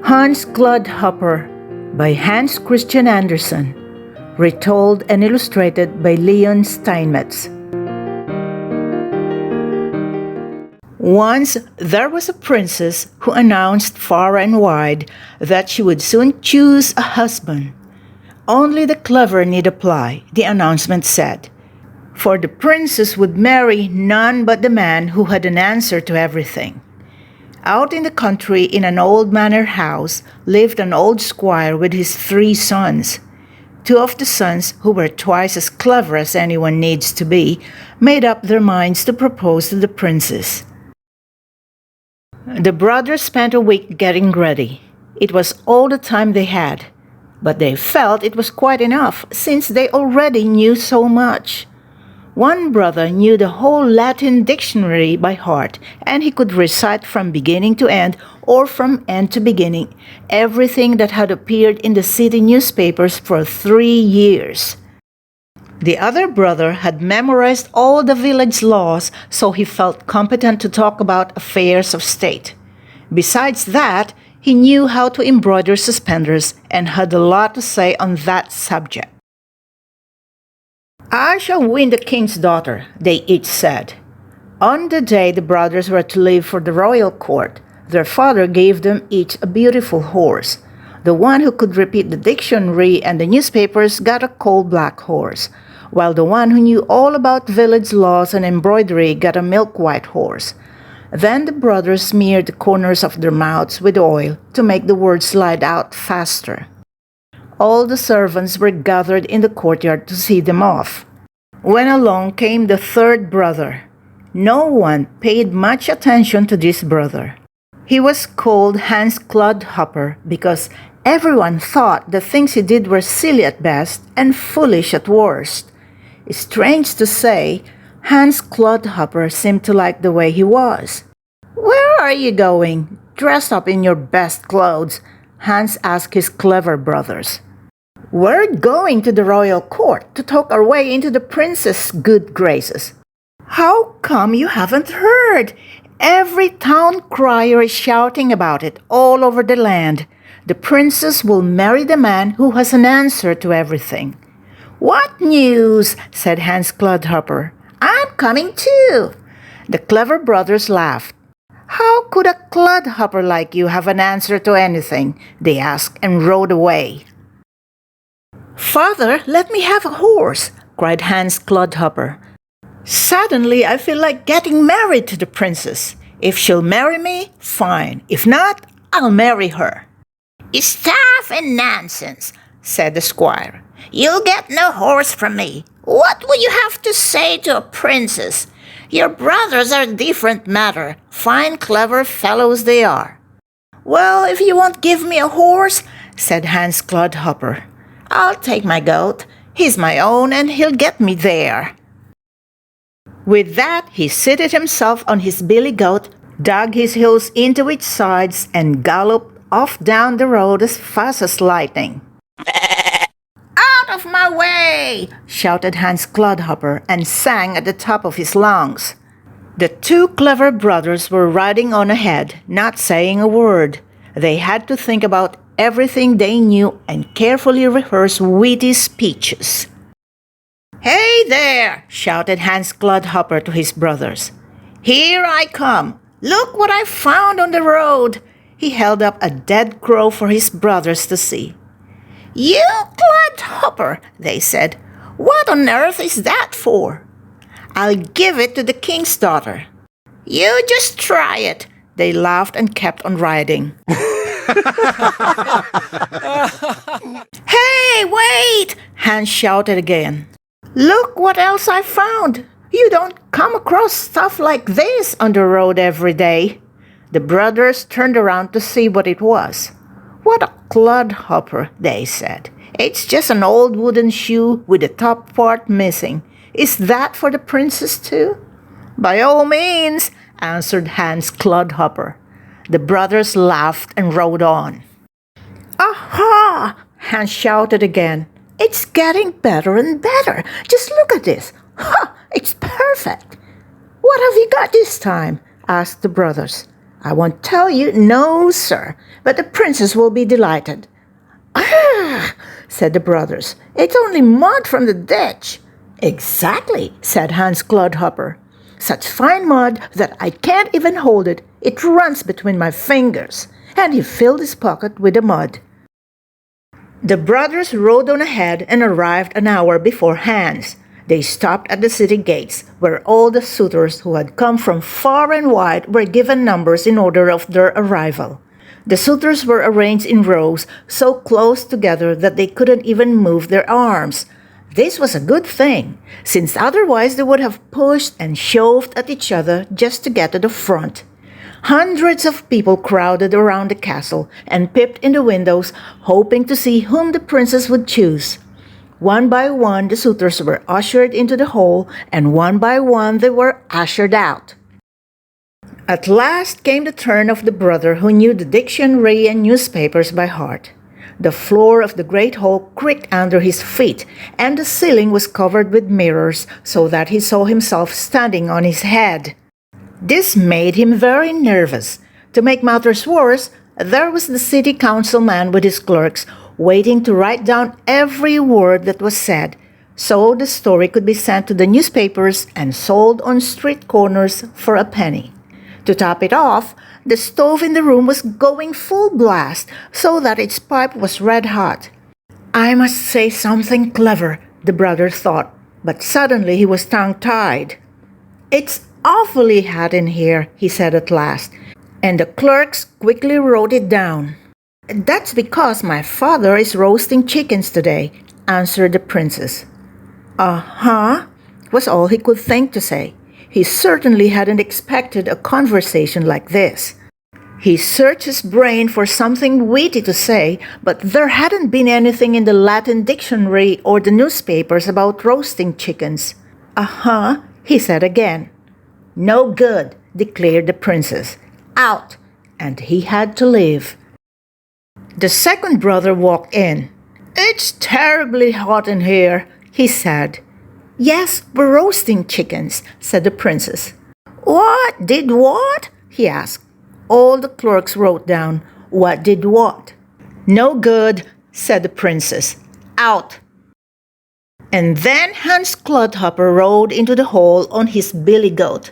Hans Clodhopper by Hans Christian Andersen, retold and illustrated by Leon Steinmetz. Once there was a princess who announced far and wide that she would soon choose a husband. Only the clever need apply, the announcement said, for the princess would marry none but the man who had an answer to everything. Out in the country, in an old manor house, lived an old squire with his 3 sons. 2 of the sons, who were twice as clever as anyone needs to be, made up their minds to propose to the princess. The brothers spent a week getting ready. It was all the time they had, but they felt it was quite enough since they already knew so much. One brother knew the whole Latin dictionary by heart, and he could recite from beginning to end, or from end to beginning, everything that had appeared in the city newspapers for 3 years. The other brother had memorized all the village laws, so he felt competent to talk about affairs of state. Besides that, he knew how to embroider suspenders and had a lot to say on that subject. "I shall win the king's daughter," they each said. On the day the brothers were to leave for the royal court, their father gave them each a beautiful horse. The one who could repeat the dictionary and the newspapers got a coal-black horse, while the one who knew all about village laws and embroidery got a milk-white horse. Then the brothers smeared the corners of their mouths with oil to make the words slide out faster. All the servants were gathered in the courtyard to see them off. When along came the 3rd brother. No one paid much attention to this brother. He was called Hans Clodhopper because everyone thought the things he did were silly at best and foolish at worst. Strange to say, Hans Clodhopper seemed to like the way he was. "Where are you going, dressed up in your best clothes?" Hans asked his clever brothers. "We're going to the royal court to talk our way into the princess' good graces." "How come you haven't heard? Every town crier is shouting about it all over the land. The princess will marry the man who has an answer to everything." "What news?" said Hans Clodhopper. "I'm coming too." The clever brothers laughed. "How could a clodhopper like you have an answer to anything?" they asked and rode away. "Father, let me have a horse," cried Hans Clodhopper. "Suddenly I feel like getting married to the princess. If she'll marry me, fine. If not, I'll marry her." "Stuff and nonsense," said the squire. "You'll get no horse from me. What would you have to say to a princess? Your brothers are a different matter. Fine, clever fellows they are." "Well, if you won't give me a horse," said Hans Clodhopper, "I'll take my goat. He's my own and he'll get me there." With that, he seated himself on his billy goat, dug his heels into its sides, and galloped off down the road as fast as lightning. "Out of my way!" shouted Hans Clodhopper and sang at the top of his lungs. The 2 clever brothers were riding on ahead, not saying a word. They had to think about everything they knew and carefully rehearse witty speeches. "Hey there!" shouted Hans Clodhopper to his brothers. "Here I come! Look what I found on the road!" He held up a dead crow for his brothers to see. "You clodhopper," they said. "What on earth is that for?" "I'll give it to the king's daughter." "You just try it." They laughed and kept on riding. "Hey, wait!" Hans shouted again. "Look what else I found! You don't come across stuff like this on the road every day." The brothers turned around to see what it was. "What a clodhopper," they said. "It's just an old wooden shoe with the top part missing. Is that for the princess too?" "By all means," answered Hans Clodhopper. The brothers laughed and rode on. "Aha!" Hans shouted again. "It's getting better and better. Just look at this. Ha! It's perfect." "What have you got this time?" asked the brothers. I won't tell you, no, sir, but the princess will be delighted. Ah, said the brothers, it's only mud from the ditch. Exactly, said Hans Clodhopper. Such fine mud that I can't even hold it. It runs between my fingers. And he filled his pocket with the mud. The brothers rode on ahead and arrived an hour before Hans. They stopped at the city gates, where all the suitors who had come from far and wide were given numbers in order of their arrival. The suitors were arranged in rows so close together that they couldn't even move their arms. This was a good thing, since otherwise they would have pushed and shoved at each other just to get to the front. Hundreds of people crowded around the castle and peeped in the windows, hoping to see whom the princess would choose. One by one, the suitors were ushered into the hall, and one by one they were ushered out. At last came the turn of the brother who knew the dictionary and newspapers by heart. The floor of the great hall creaked under his feet, and the ceiling was covered with mirrors, so that he saw himself standing on his head. This made him very nervous. To make matters worse, there was the city councilman with his clerks, waiting to write down every word that was said, so the story could be sent to the newspapers and sold on street corners for a penny. To top it off, the stove in the room was going full blast, so that its pipe was red hot. I must say something clever, the brother thought, but suddenly he was tongue-tied. It's awfully hot in here, he said at last, and the clerks quickly wrote it down. That's because my father is roasting chickens today, answered the princess. Uh-huh, was all he could think to say. He certainly hadn't expected a conversation like this. He searched his brain for something witty to say, but there hadn't been anything in the Latin dictionary or the newspapers about roasting chickens. Uh-huh, he said again. No good, declared the princess. Out, and he had to leave. The second brother walked in. It's terribly hot in here, he said. Yes, we're roasting chickens, said the princess. What? Did what? He asked. All the clerks wrote down, what did what? No good, said the princess. Out. And then Hans Clodhopper rode into the hall on his billy goat.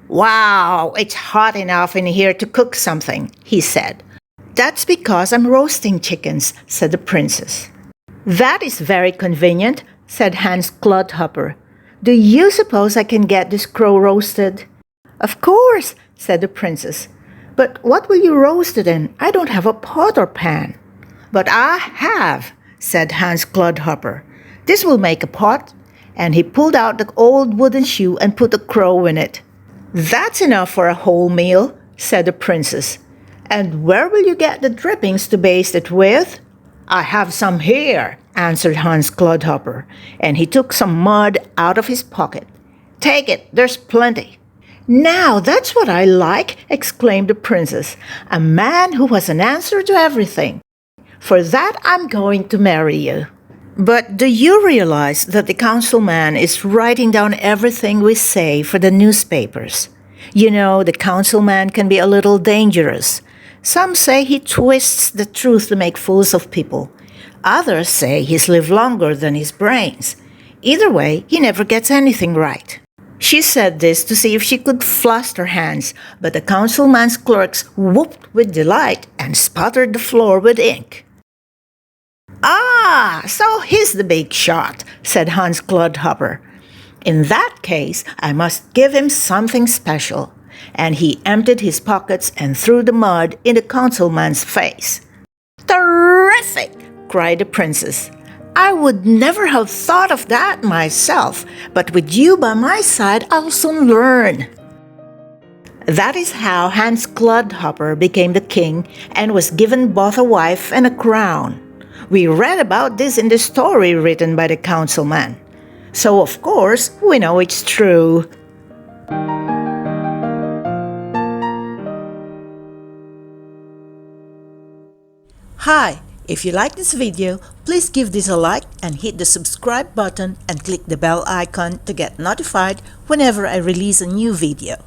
Wow, it's hot enough in here to cook something, he said. That's because I'm roasting chickens, said the princess. That is very convenient, said Hans Clodhopper. Do you suppose I can get this crow roasted? Of course, said the princess. But what will you roast it in? I don't have a pot or pan. But I have, said Hans Clodhopper. This will make a pot. And he pulled out the old wooden shoe and put a crow in it. That's enough for a whole meal, said the princess. And where will you get the drippings to baste it with? I have some here, answered Hans Clodhopper, and he took some mud out of his pocket. Take it, there's plenty. Now that's what I like, exclaimed the princess, a man who has an answer to everything. For that I'm going to marry you. But do you realize that the councilman is writing down everything we say for the newspapers? You know, the councilman can be a little dangerous. Some say he twists the truth to make fools of people. Others say he's lived longer than his brains. Either way, he never gets anything right. She said this to see if she could fluster Hans, but the councilman's clerks whooped with delight and spattered the floor with ink. Ah, so he's the big shot, said Hans Clodhopper. In that case, I must give him something special. And he emptied his pockets and threw the mud in the councilman's face. Terrific! cried the princess. I would never have thought of that myself, but with you by my side, I'll soon learn. That is how Hans Clodhopper became the king and was given both a wife and a crown. We read about this in the story written by the councilman. So, of course, we know it's true. Hi, if you like this video, please give this a like and hit the subscribe button and click the bell icon to get notified whenever I release a new video.